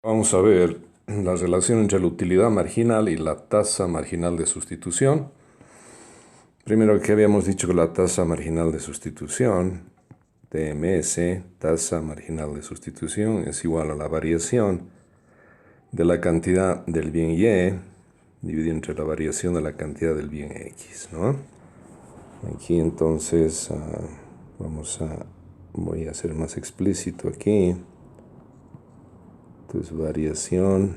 Vamos a ver la relación entre la utilidad marginal y la tasa marginal de sustitución. Primero que habíamos dicho que la tasa marginal de sustitución, TMS, tasa marginal de sustitución, es igual a la variación de la cantidad del bien Y dividido entre la variación de la cantidad del bien X, ¿no? Aquí entonces voy a ser más explícito aquí. Entonces variación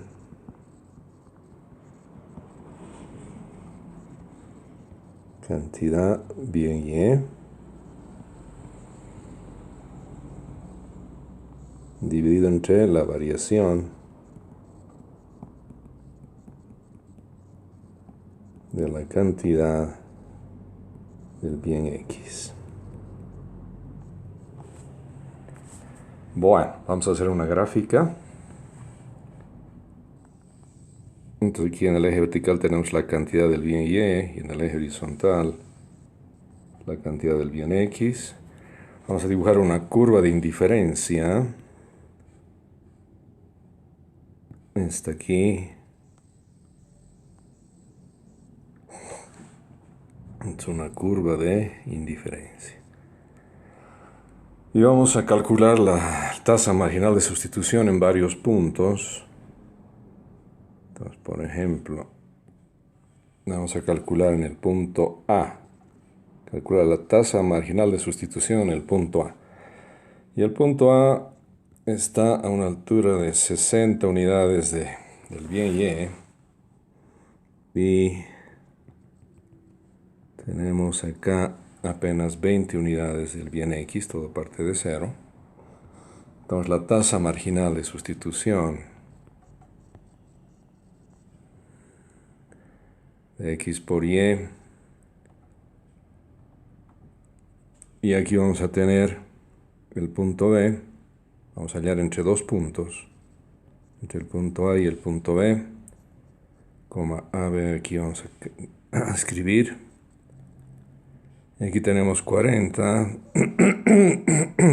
cantidad bien Y dividido entre la variación de la cantidad del bien X. Bueno, vamos a hacer una gráfica. Entonces aquí en el eje vertical tenemos la cantidad del bien Y y en el eje horizontal la cantidad del bien X. Vamos a dibujar una curva de indiferencia. Esta aquí es una curva de indiferencia. Y vamos a calcular la tasa marginal de sustitución en varios puntos. Entonces, por ejemplo, vamos a calcular en el punto A. Calcular la tasa marginal de sustitución en el punto A. Y el punto A está a una altura de 60 unidades del bien Y. Y tenemos acá apenas 20 unidades del bien X, todo parte de cero. Entonces la tasa marginal de sustitución de X por Y. Y aquí vamos a tener el punto B. Vamos a hallar entre dos puntos. Entre el punto A y el punto B. Coma AB, aquí vamos a escribir. Y aquí tenemos 40.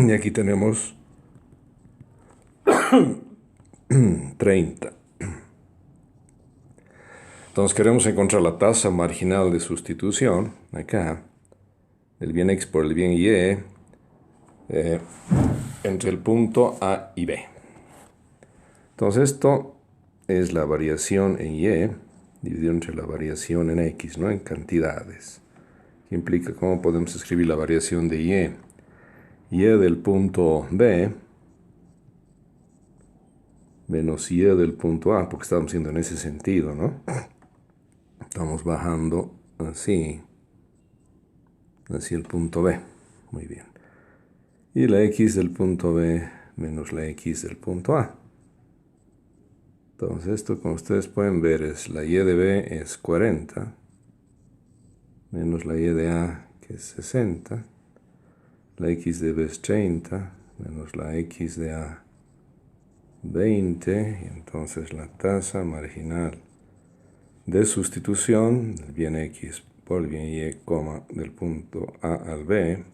Y aquí tenemos 30. Entonces queremos encontrar la tasa marginal de sustitución, acá, del bien X por el bien Y, entre el punto A y B. Entonces esto es la variación en Y, dividido entre la variación en X, ¿no? En cantidades. Que implica cómo podemos escribir la variación de Y. Y del punto B menos Y del punto A, porque estamos haciendo en ese sentido, ¿no? Estamos bajando así, hacia el punto B. Muy bien. Y la X del punto B menos la X del punto A. Entonces esto, como ustedes pueden ver, es la Y de B es 40, menos la Y de A, que es 60. La X de B es 30, menos la X de A, 20. Y entonces la tasa marginal de sustitución del bien X por el bien Y, del punto A al B,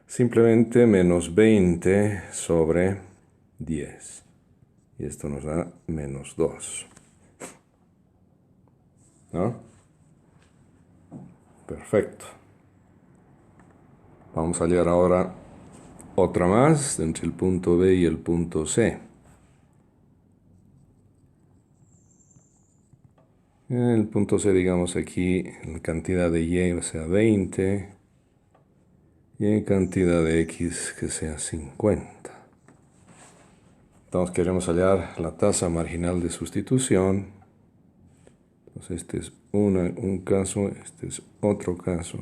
simplemente menos 20 sobre 10. Y esto nos da menos 2. ¿No? Perfecto. Vamos a hallar ahora otra más entre el punto B y el punto C. En el punto C, digamos aquí, la cantidad de Y sea 20 y en cantidad de X que sea 50. Entonces queremos hallar la tasa marginal de sustitución. Entonces este es un caso, este es otro caso.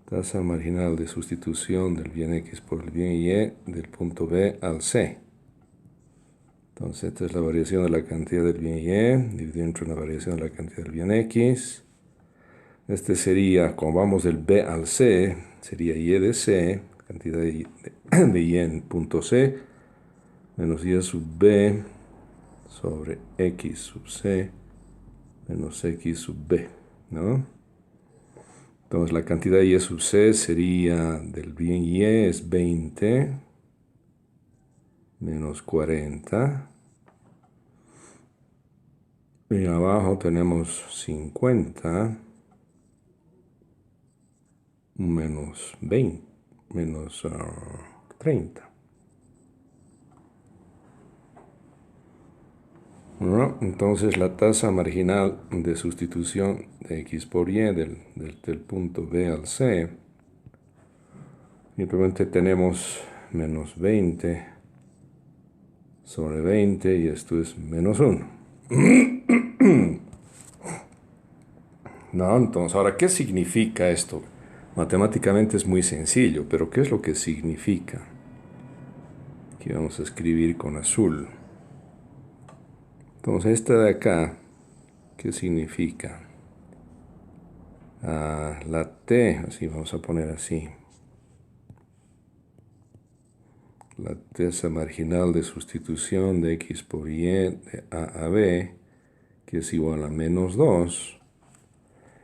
Tasa marginal de sustitución del bien X por el bien Y del punto B al C. Entonces esta es la variación de la cantidad del bien Y dividido entre la variación de la cantidad del bien X. Este sería, como vamos del B al C, sería Y de C, cantidad de Y en punto C, menos Y sub B sobre X sub C menos X sub B, ¿no? Entonces la cantidad de Y sub C sería del bien Y es 20 menos 40 Y abajo tenemos 50 menos 20, menos 30. ¿No? Entonces la tasa marginal de sustitución de x por y del punto B al C, simplemente tenemos menos 20 sobre 20 y esto es menos 1. ¿No? Entonces, ahora, ¿qué significa esto? Matemáticamente es muy sencillo, pero ¿qué es lo que significa? Aquí vamos a escribir con azul. Entonces, esta de acá, ¿qué significa? La T, así vamos a poner así. La tasa marginal de sustitución de x por y de A a B, que es igual a menos 2,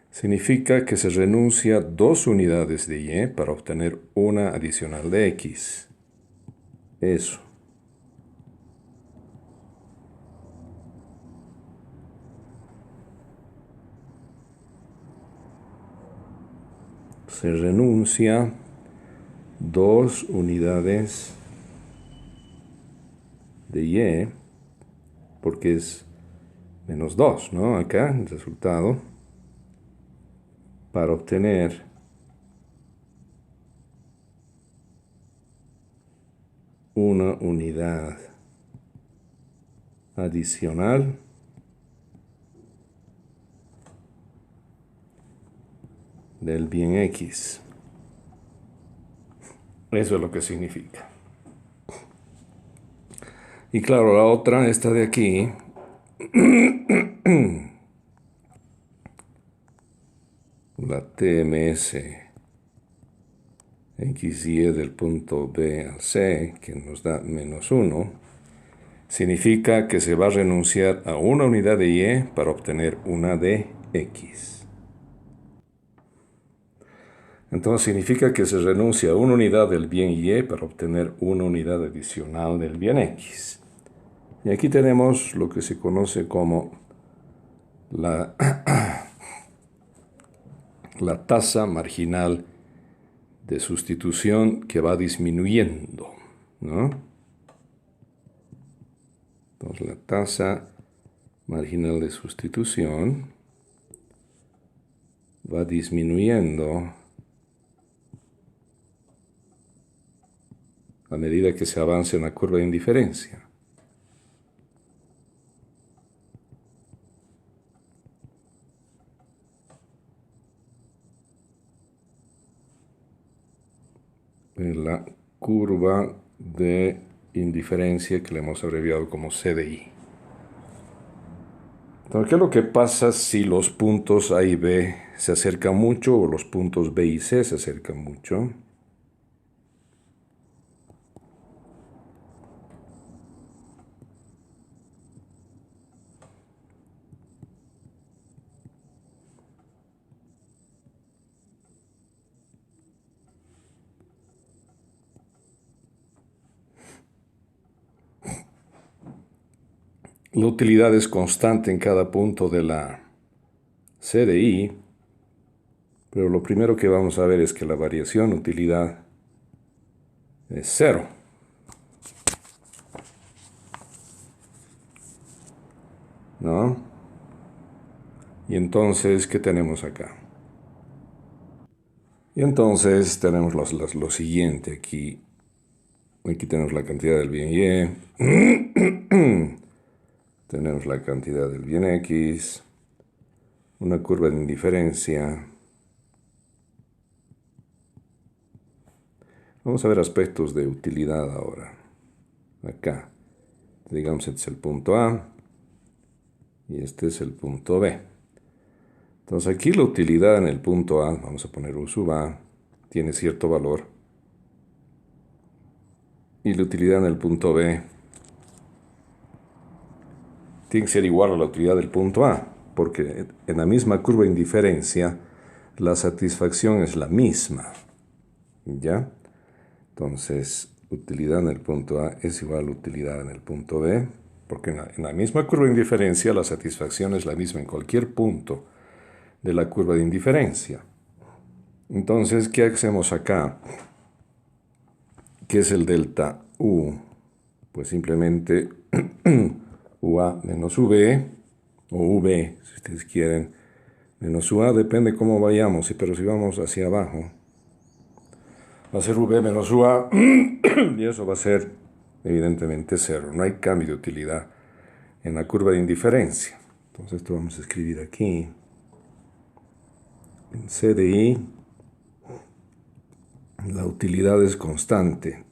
significa que se renuncia 2 unidades de y para obtener una adicional de x. Eso. Se renuncia 2 unidades de y, porque es menos 2, ¿no? Acá el resultado, para obtener una unidad adicional del bien x. Eso es lo que significa. Y claro, la otra, esta de aquí, la TMS XY del punto B al C, que nos da menos 1, significa que se va a renunciar a una unidad de Y para obtener una de X. Entonces significa que se renuncia a una unidad del bien Y para obtener una unidad adicional del bien X. Y aquí tenemos lo que se conoce como la tasa marginal de sustitución que va disminuyendo, ¿no? Entonces la tasa marginal de sustitución va disminuyendo a medida que se avanza en la curva de indiferencia. En la curva de indiferencia que le hemos abreviado como CDI. Entonces, ¿qué es lo que pasa si los puntos A y B se acercan mucho o los puntos B y C se acercan mucho? La utilidad es constante en cada punto de la CDI, pero lo primero que vamos a ver es que la variación utilidad es 0. ¿No? Y entonces, ¿qué tenemos acá? Y entonces tenemos lo siguiente aquí. Aquí tenemos la cantidad del bien Y. Tenemos la cantidad del bien X. Una curva de indiferencia. Vamos a ver aspectos de utilidad ahora. Acá. Digamos, este es el punto A. Y este es el punto B. Entonces aquí la utilidad en el punto A, vamos a poner U sub A, tiene cierto valor. Y la utilidad en el punto B tiene que ser igual a la utilidad del punto A, porque en la misma curva de indiferencia la satisfacción es la misma. ¿Ya? Entonces, utilidad en el punto A es igual a utilidad en el punto B. porque en la misma curva de indiferencia la satisfacción es la misma en cualquier punto de la curva de indiferencia. Entonces, ¿qué hacemos acá? ¿Qué es el delta U? Pues simplemente UA menos UB, o UB, si ustedes quieren, menos UA, depende cómo vayamos, pero si vamos hacia abajo, va a ser UB menos UA, y eso va a ser evidentemente cero. No hay cambio de utilidad en la curva de indiferencia. Entonces esto vamos a escribir aquí. En C de I, la utilidad es constante.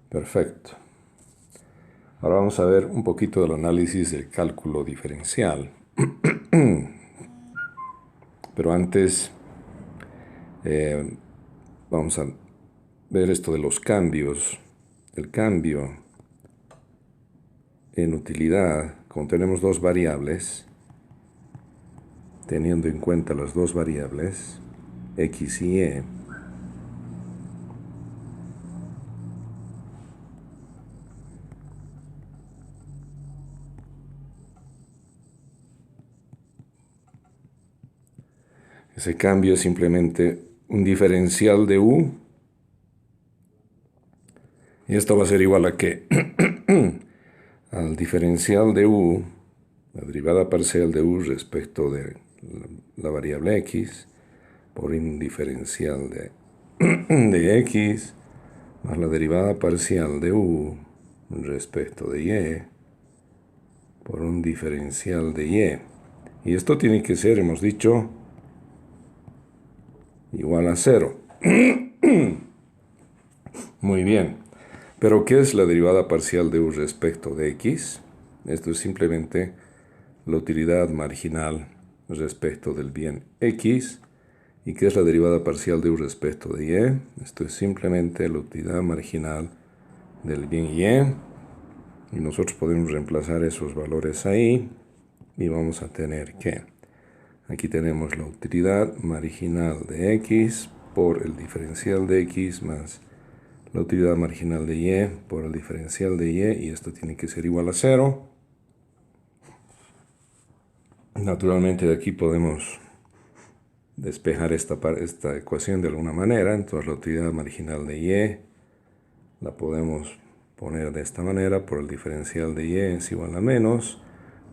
Perfecto. Ahora vamos a ver un poquito del análisis del cálculo diferencial. Pero antes vamos a ver esto de los cambios. El cambio en utilidad, como tenemos dos variables, teniendo en cuenta las dos variables, x y y, ese cambio es simplemente un diferencial de u, y esto va a ser igual a ¿qué? Al diferencial de u, la derivada parcial de u respecto de la variable x, por un diferencial de x, más la derivada parcial de u respecto de y, por un diferencial de y. Y esto tiene que ser, hemos dicho, igual a 0. Muy bien. Pero ¿qué es la derivada parcial de u respecto de x? Esto es simplemente la utilidad marginal respecto del bien x. ¿Y qué es la derivada parcial de u respecto de y? Esto es simplemente la utilidad marginal del bien y. Y nosotros podemos reemplazar esos valores ahí. Y vamos a tener que, aquí tenemos la utilidad marginal de x por el diferencial de x más la utilidad marginal de y por el diferencial de y esto tiene que ser igual a 0. Naturalmente de aquí podemos despejar esta ecuación de alguna manera, entonces la utilidad marginal de y la podemos poner de esta manera, por el diferencial de y es igual a menos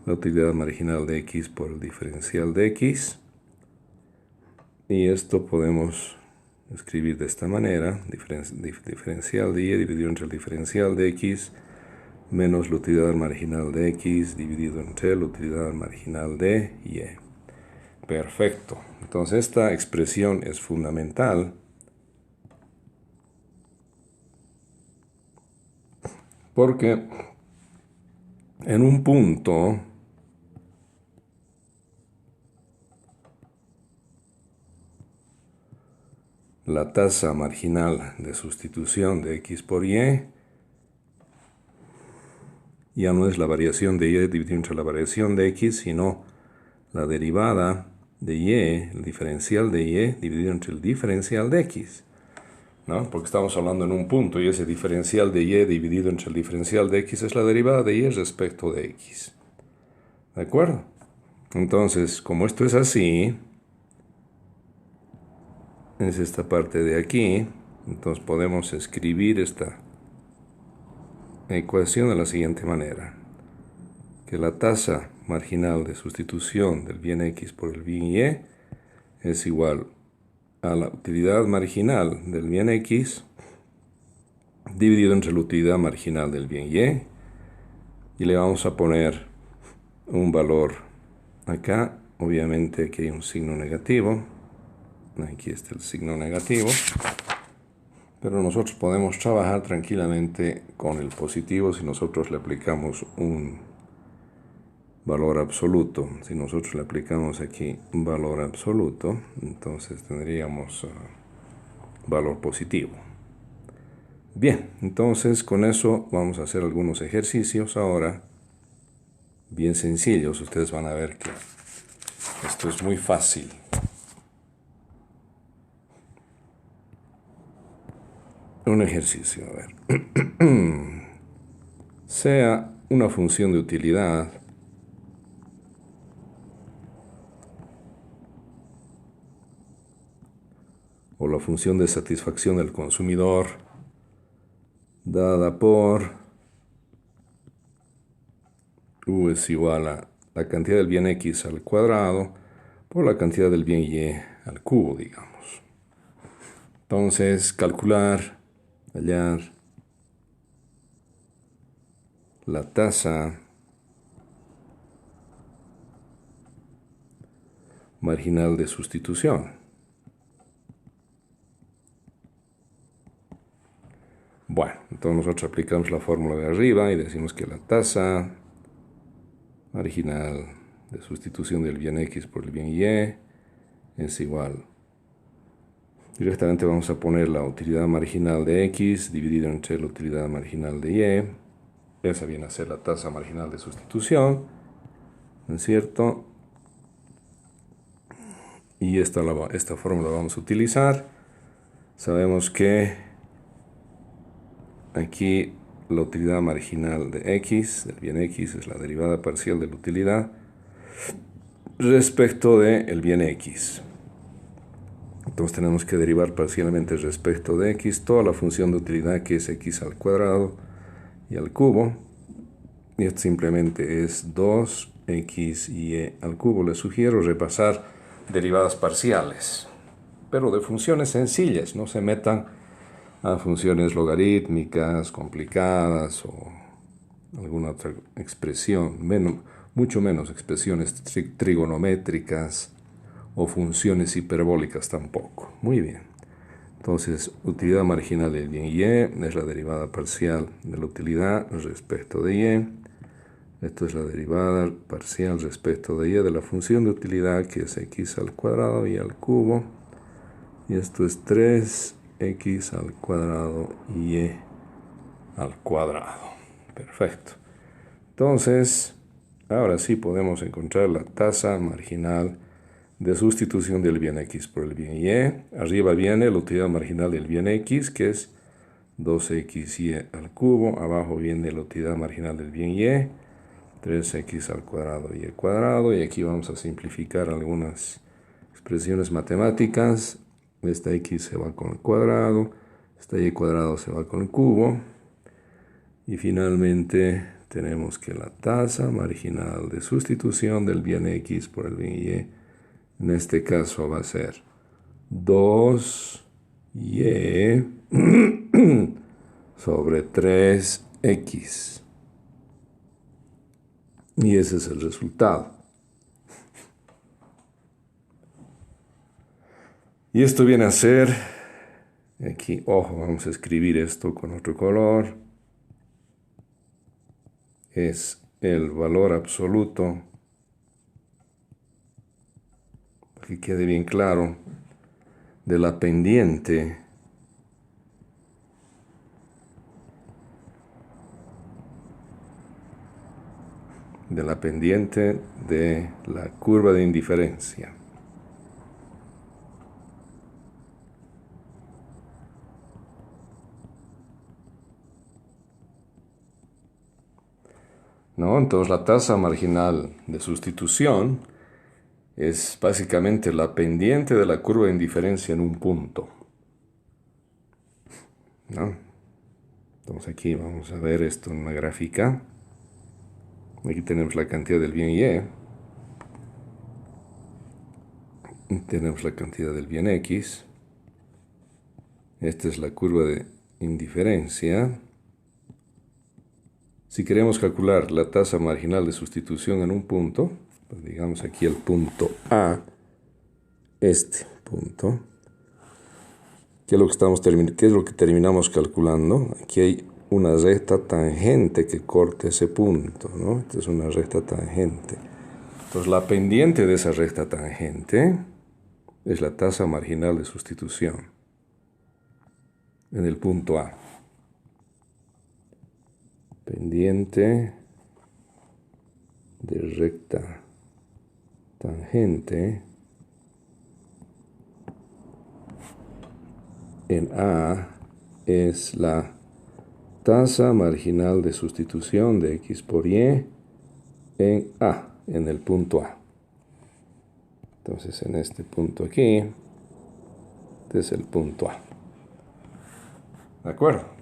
la utilidad marginal de x por el diferencial de x, y esto podemos escribir de esta manera, diferencial de y dividido entre el diferencial de x menos la utilidad marginal de x dividido entre la utilidad marginal de y. Perfecto. Entonces esta expresión es fundamental porque en un punto la tasa marginal de sustitución de x por y ya no es la variación de y dividido entre la variación de x, sino la derivada de y, el diferencial de y dividido entre el diferencial de x, ¿no? Porque estamos hablando en un punto y ese diferencial de y dividido entre el diferencial de x es la derivada de y respecto de x. ¿De acuerdo? Entonces, como esto es así, es esta parte de aquí, entonces podemos escribir esta ecuación de la siguiente manera, que la tasa marginal de sustitución del bien x por el bien y es igual a la utilidad marginal del bien x dividido entre la utilidad marginal del bien y le vamos a poner un valor acá, obviamente aquí hay un signo negativo, aquí está el signo negativo, pero nosotros podemos trabajar tranquilamente con el positivo si nosotros le aplicamos un valor absoluto. Si nosotros le aplicamos aquí un valor absoluto, entonces tendríamos valor positivo. Bien, entonces con eso vamos a hacer algunos ejercicios ahora, bien sencillos. Ustedes van a ver que esto es muy fácil. un ejercicio, a ver. Sea una función de utilidad o la función de satisfacción del consumidor dada por U es igual a la cantidad del bien X al cuadrado por la cantidad del bien Y al cubo, digamos. Entonces, calcular, hallar la tasa marginal de sustitución. Bueno, entonces nosotros aplicamos la fórmula de arriba y decimos que la tasa marginal de sustitución del bien X por el bien Y es igual. Directamente vamos a poner la utilidad marginal de X dividido entre la utilidad marginal de Y. Esa viene a ser la tasa marginal de sustitución, ¿no es cierto? Y esta fórmula la vamos a utilizar. Sabemos que aquí la utilidad marginal de X, del bien X, es la derivada parcial de la utilidad respecto del bien X. Entonces tenemos que derivar parcialmente respecto de X toda la función de utilidad que es X al cuadrado y al cubo. Y esto simplemente es 2xy al cubo. Les sugiero repasar derivadas parciales, pero de funciones sencillas. No se metan a funciones logarítmicas, complicadas o alguna otra expresión, mucho menos expresiones trigonométricas o funciones hiperbólicas tampoco. Muy bien. Entonces, utilidad marginal del bien Y es la derivada parcial de la utilidad respecto de Y. Esto es la derivada parcial respecto de Y de la función de utilidad que es X al cuadrado y al cubo. Y esto es 3x al cuadrado y Y al cuadrado. Perfecto. Entonces, ahora sí podemos encontrar la tasa marginal de sustitución del bien X por el bien Y. Arriba viene la utilidad marginal del bien X, que es 2xy al cubo. Abajo viene la utilidad marginal del bien Y, 3x al cuadrado y al cuadrado. Y aquí vamos a simplificar algunas expresiones matemáticas. Esta x se va con el cuadrado, esta y cuadrado se va con el cubo. Y finalmente tenemos que la tasa marginal de sustitución del bien X por el bien Y, en este caso va a ser 2y sobre 3x. Y ese es el resultado. Y esto viene a ser, aquí, ojo, vamos a escribir esto con otro color. Es el valor absoluto, que quede bien claro, de la pendiente de la curva de indiferencia. ¿No? Entonces la tasa marginal de sustitución es básicamente la pendiente de la curva de indiferencia en un punto, ¿no? Entonces aquí vamos a ver esto en una gráfica. Aquí tenemos la cantidad del bien Y. Tenemos la cantidad del bien X. Esta es la curva de indiferencia. Si queremos calcular la tasa marginal de sustitución en un punto, pues digamos aquí el punto A, este punto, ¿qué es lo que terminamos calculando? Aquí hay una recta tangente que corta ese punto, ¿no? Esta es una recta tangente. Entonces la pendiente de esa recta tangente es la tasa marginal de sustitución en el punto A. Pendiente de recta tangente en A es la tasa marginal de sustitución de X por Y en A, en el punto A. Entonces, en este punto aquí, este es el punto A. ¿De acuerdo?